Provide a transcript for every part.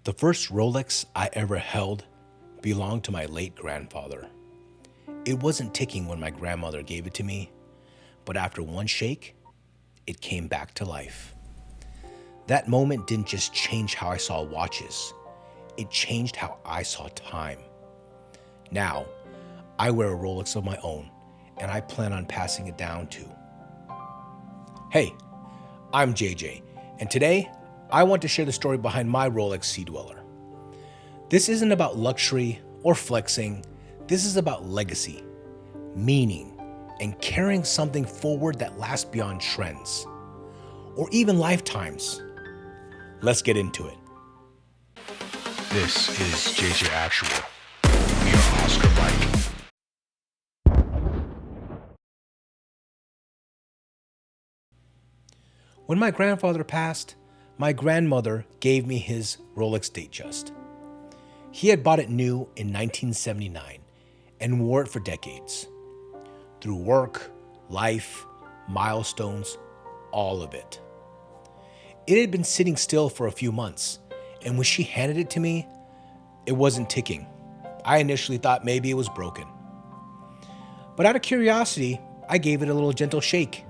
The first Rolex I ever held belonged to my late grandfather. It wasn't ticking when my grandmother gave it to me, but after one shake, it came back to life. That moment didn't just change how I saw watches, it changed how I saw time. Now, I wear a Rolex of my own, and I plan on passing it down too. Hey, I'm JJ, and today I want to share the story behind my Rolex Sea-Dweller. This isn't about luxury or flexing. This is about legacy, meaning, and carrying something forward that lasts beyond trends, or even lifetimes. Let's get into it. This is JJ Actual. We are Oscar Mike. When my grandfather passed, my grandmother gave me his Rolex Datejust. He had bought it new in 1979 and wore it for decades. Through work, life, milestones, all of it. It had been sitting still for a few months, and when she handed it to me, it wasn't ticking. I initially thought maybe it was broken. But out of curiosity, I gave it a little gentle shake.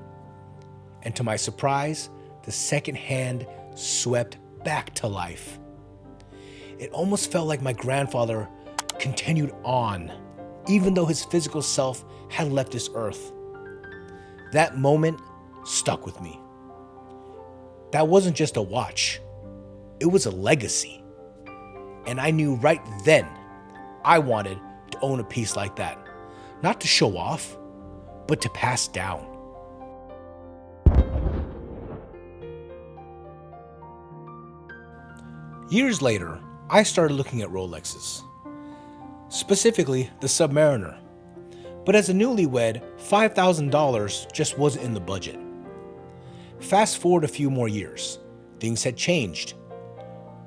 And to my surprise, the second hand swept back to life. It almost felt like my grandfather continued on, even though his physical self had left this earth. That moment stuck with me. That wasn't just a watch, it was a legacy. And I knew right then I wanted to own a piece like that, not to show off, but to pass down. Years later, I started looking at Rolexes, specifically the Submariner. But as a newlywed, $5,000 just wasn't in the budget. Fast forward a few more years, things had changed.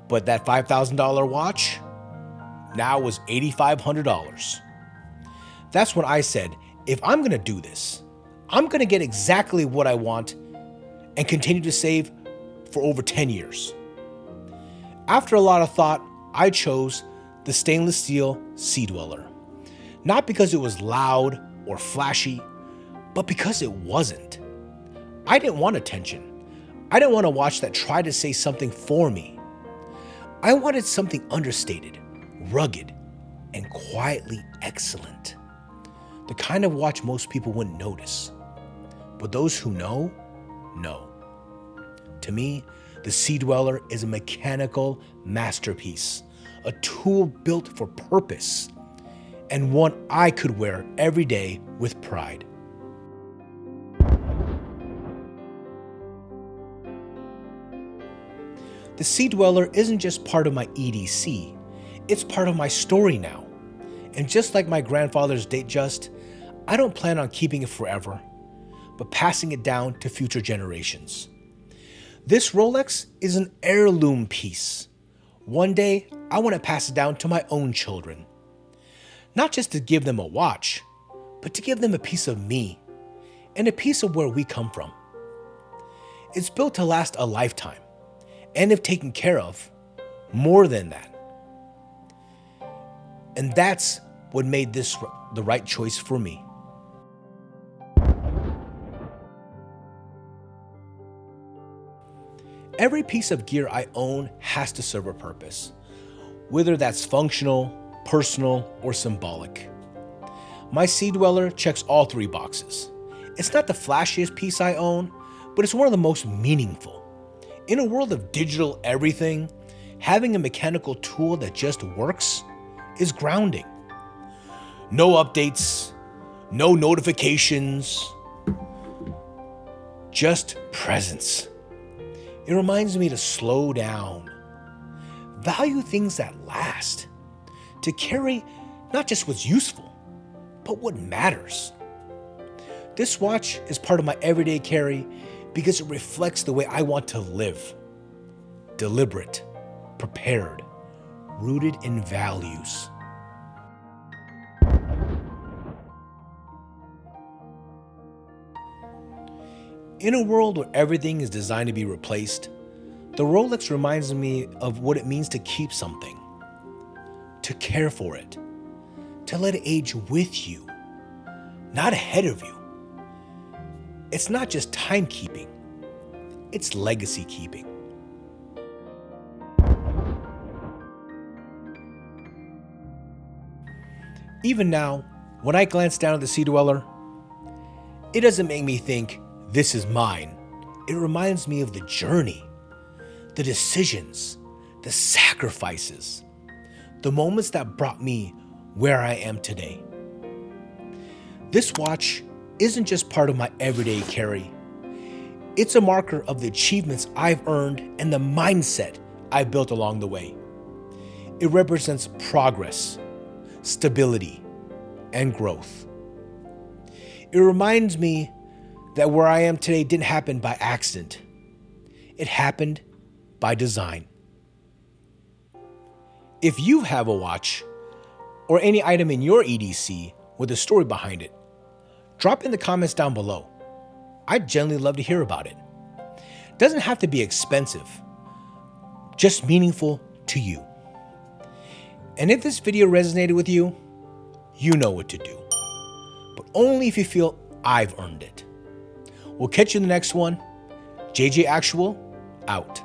But that $5,000 watch now was $8,500. That's when I said, if I'm gonna do this, I'm gonna get exactly what I want and continue to save for over 10 years. After a lot of thought, I chose the stainless steel Sea-Dweller. Not because it was loud or flashy, but because it wasn't. I didn't want attention. I didn't want a watch that tried to say something for me. I wanted something understated, rugged, and quietly excellent. The kind of watch most people wouldn't notice. But those who know. To me, the Sea-Dweller is a mechanical masterpiece, a tool built for purpose, and one I could wear every day with pride. The Sea-Dweller isn't just part of my EDC, it's part of my story now. And just like my grandfather's Datejust, I don't plan on keeping it forever, but passing it down to future generations. This Rolex is an heirloom piece. One day, I want to pass it down to my own children. Not just to give them a watch, but to give them a piece of me and a piece of where we come from. It's built to last a lifetime, and if taken care of, more than that. And that's what made this the right choice for me. Every piece of gear I own has to serve a purpose, whether that's functional, personal, or symbolic. My Sea-Dweller checks all three boxes. It's not the flashiest piece I own, but it's one of the most meaningful. In a world of digital everything, having a mechanical tool that just works is grounding. No updates, no notifications, just presence. It reminds me to slow down, value things that last, to carry not just what's useful, but what matters. This watch is part of my everyday carry because it reflects the way I want to live. Deliberate, prepared, rooted in values. In a world where everything is designed to be replaced, The Rolex reminds me of what it means to keep something, to care for it, to let it age with you, not ahead of you. It's not just timekeeping, it's legacy keeping. Even now, when I glance down at the Sea-Dweller, it doesn't make me think, this is mine. It reminds me of the journey, the decisions, the sacrifices, the moments that brought me where I am today. This watch isn't just part of my everyday carry. It's a marker of the achievements I've earned and the mindset I've built along the way. It represents progress, stability, and growth. It reminds me that where I am today didn't happen by accident. It happened by design. If you have a watch or any item in your EDC with a story behind it, drop in the comments down below. I'd genuinely love to hear about it. It doesn't have to be expensive, just meaningful to you. And if this video resonated with you, you know what to do, but only if you feel I've earned it. We'll catch you in the next one. JJ Actual, out.